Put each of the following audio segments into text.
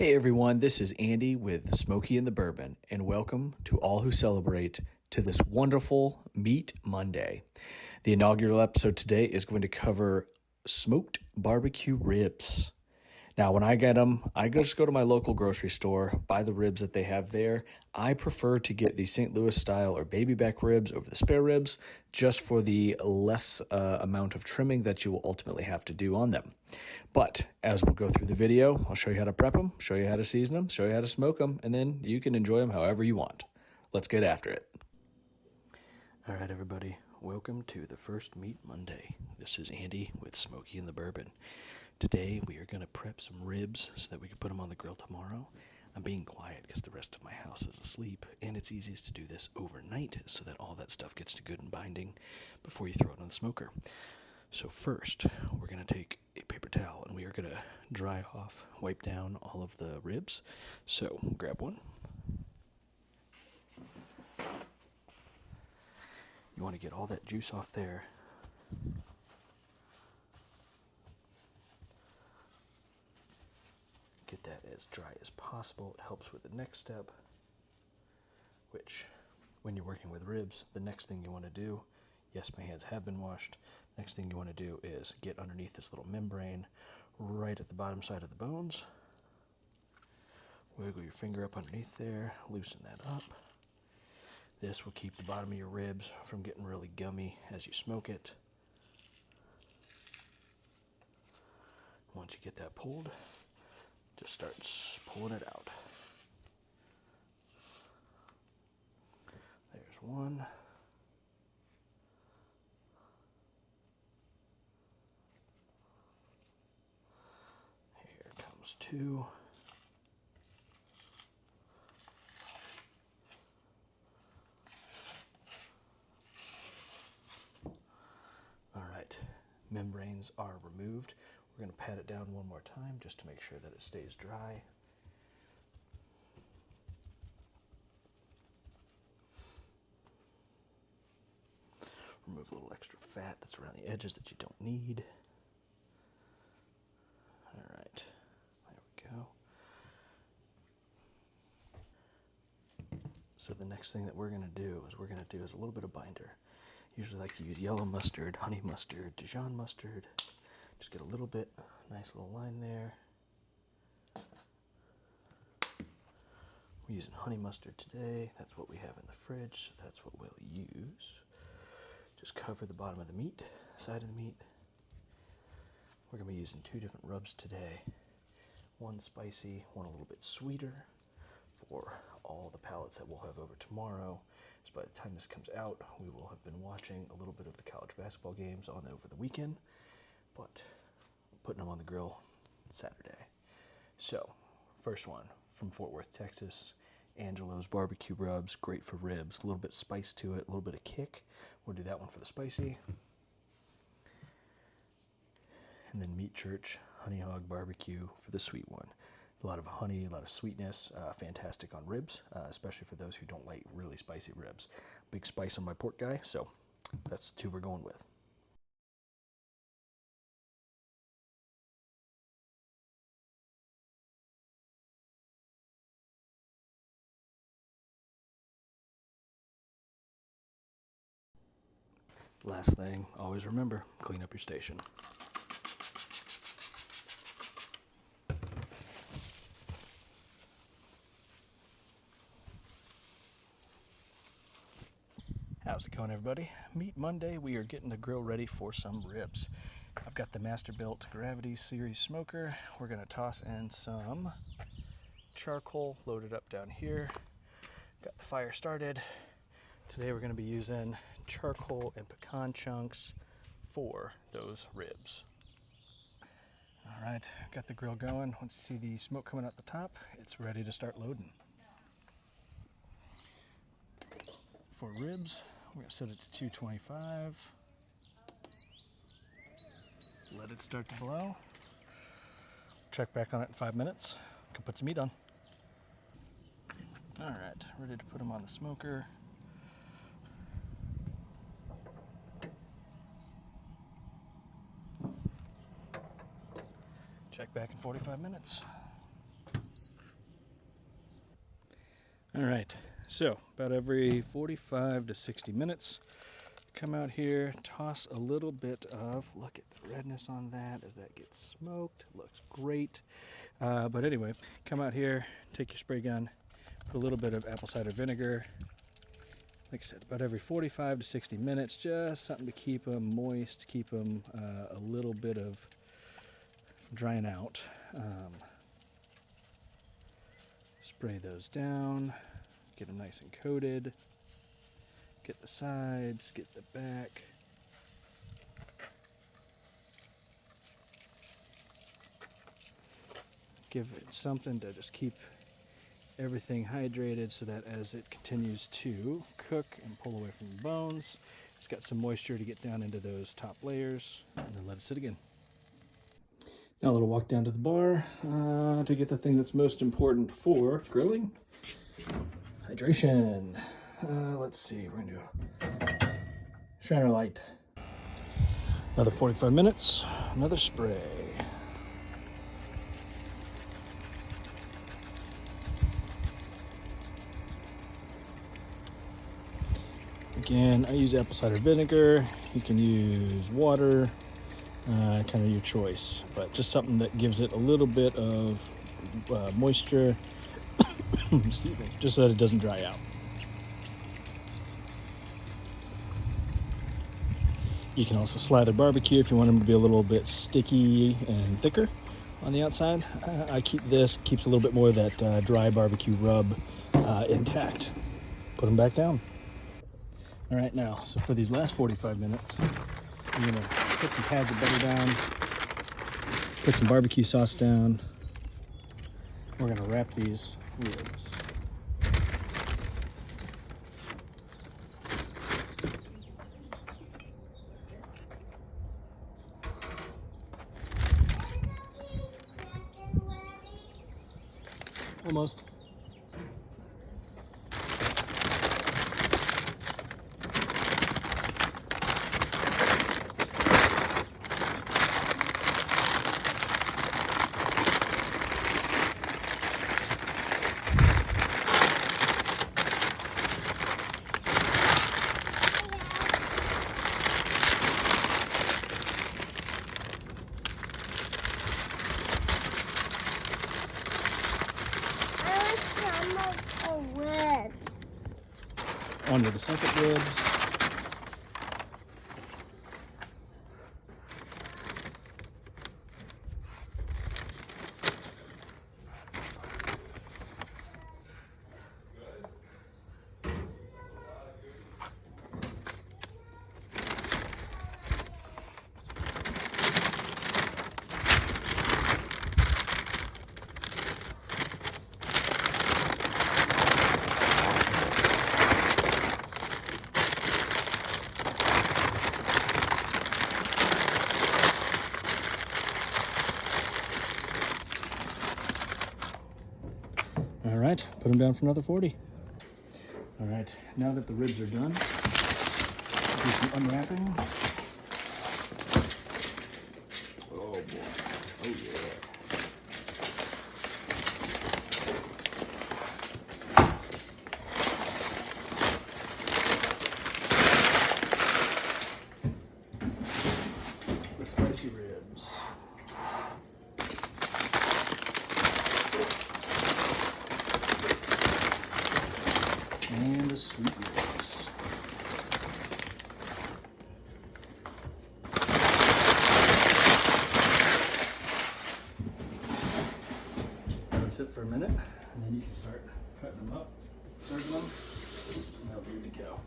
Hey everyone, this is Andy with Smokey and the Bourbon, and welcome to all who celebrate to this wonderful Meat Monday. The inaugural episode today is going to cover smoked barbecue ribs. Now, when I get them, I just go to my local grocery store, buy the ribs that they have there. I prefer to get the St. Louis style or baby back ribs over the spare ribs, just for the less amount of trimming that you will ultimately have to do on them. But as we'll go through the video, I'll show you how to prep them, show you how to season them, show you how to smoke them, and then you can enjoy them however you want. Let's get after it. All right, everybody. Welcome to the first Meat Monday. This is Andy with Smokey and the Bourbon. Today we are going to prep some ribs so that we can put them on the grill tomorrow. I'm being quiet because the rest of my house is asleep, and it's easiest to do this overnight so that all that stuff gets to good and binding before you throw it on the smoker. So first, we're going to take a paper towel and we are going to dry off, wipe down all of the ribs. So grab one. You want to get all that juice off there. Get that as dry as possible. It helps with the next step, which when you're working with ribs, the next thing you want to do, yes, my hands have been washed. Next thing you want to do is get underneath this little membrane right at the bottom side of the bones. Wiggle your finger up underneath there, loosen that up. This will keep the bottom of your ribs from getting really gummy as you smoke it. Once you get that pulled, just start pulling it out. There's one. Here comes two. All right, membranes are removed. We're going to pat it down one more time just to make sure that it stays dry. Remove a little extra fat that's around the edges that you don't need. All right, there we go. So the next thing that we're going to do is a little bit of binder. Usually like to use yellow mustard, honey mustard, Dijon mustard. Just get a little bit, nice little line there. We're using honey mustard today. That's what we have in the fridge, so that's what we'll use. Just cover the bottom of the meat, side of the meat. We're going to be using two different rubs today. One spicy, one a little bit sweeter for all the palates that we'll have over tomorrow. So by the time this comes out, we will have been watching a little bit of the college basketball games on over the weekend, but putting them on the grill Saturday. So, first one from Fort Worth, Texas. Angelo's barbecue rubs, great for ribs. A little bit of spice to it, a little bit of kick. We'll do that one for the spicy. And then Meat Church Honey Hog Barbecue for the sweet one. A lot of honey, a lot of sweetness, fantastic on ribs, especially for those who don't like really spicy ribs. Big spice on my pork guy, so that's the two we're going with. Last thing, always remember, clean up your station. How's it going, everybody? Meat Monday, we are getting the grill ready for some ribs. I've got the Masterbuilt Gravity Series smoker. We're going to toss in some charcoal loaded up down here. Got the fire started. Today we're going to be using charcoal and pecan chunks for those ribs. All right, got the grill going. Once you see the smoke coming out the top, it's ready to start loading. For ribs, we're going to set it to 225. Let it start to blow. Check back on it in 5 minutes. Can put some meat on. All right, ready to put them on the smoker. Check back in 45 minutes. All right, so about every 45 to 60 minutes, come out here, toss a little bit of, look at the redness on that as that gets smoked. Looks great. But anyway, come out here, take your spray gun, put a little bit of apple cider vinegar. Like I said, about every 45 to 60 minutes, just something to keep them moist, keep them a little bit of drying out. Spray those down, get them nice and coated, get the sides, get the back. Give it something to just keep everything hydrated so that as it continues to cook and pull away from the bones, it's got some moisture to get down into those top layers, and then let it sit again. Now a little walk down to the bar to get the thing that's most important for grilling. Hydration. Let's see, we're gonna do Shiner Light. Another 45 minutes, another spray. Again, I use apple cider vinegar. You can use water, kind of your choice, but just something that gives it a little bit of moisture, excuse me, just so that it doesn't dry out. You can also slather barbecue if you want them to be a little bit sticky and thicker on the outside. I keep this, keeps a little bit more of that dry barbecue rub intact. Put them back down. All right, now, so for these last 45 minutes, I'm gonna put some pads of butter down, put some barbecue sauce down. We're gonna wrap these ribs. Almost. Onto the second ribs. All right, put them down for another 40. All right, now that the ribs are done, do some unwrapping. Oh boy, oh yeah. The spicy ribs. And the sweet ribs. Let them sit for a minute, and then you can start cutting them up, serving them, and they'll be good to go.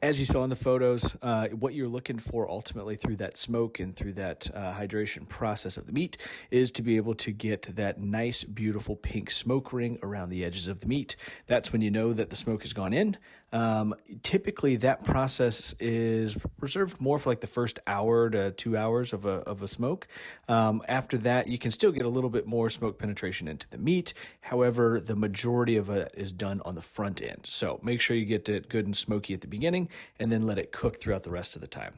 As you saw in the photos, what you're looking for ultimately through that smoke and through that hydration process of the meat is to be able to get that nice, beautiful pink smoke ring around the edges of the meat. That's when you know that the smoke has gone in. Typically, that process is reserved more for like the first hour to 2 hours of a smoke. After that, you can still get a little bit more smoke penetration into the meat. However, the majority of it is done on the front end. So make sure you get it good and smoky at the beginning. and then let it cook throughout the rest of the time.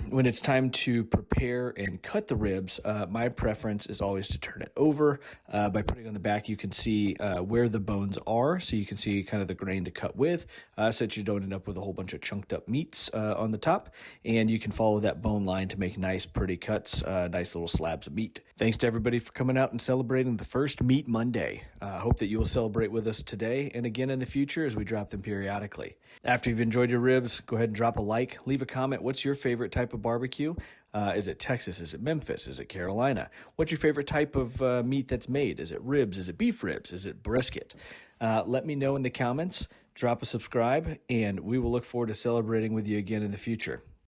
When it's time to prepare and cut the ribs, my preference is always to turn it over. By putting on the back, you can see where the bones are, so you can see kind of the grain to cut with, so that you don't end up with a whole bunch of chunked up meats on the top, and you can follow that bone line to make nice, pretty cuts, nice little slabs of meat. Thanks to everybody for coming out and celebrating the first Meat Monday. I hope that you will celebrate with us today and again in the future as we drop them periodically. After you've enjoyed your ribs, go ahead and drop a like, leave a comment. What's your favorite type of barbecue? Is it Texas? Is it Memphis? Is it Carolina? What's your favorite type of meat that's made? Is it ribs? Is it beef ribs? Is it brisket? Let me know in the comments. Drop a subscribe, and we will look forward to celebrating with you again in the future.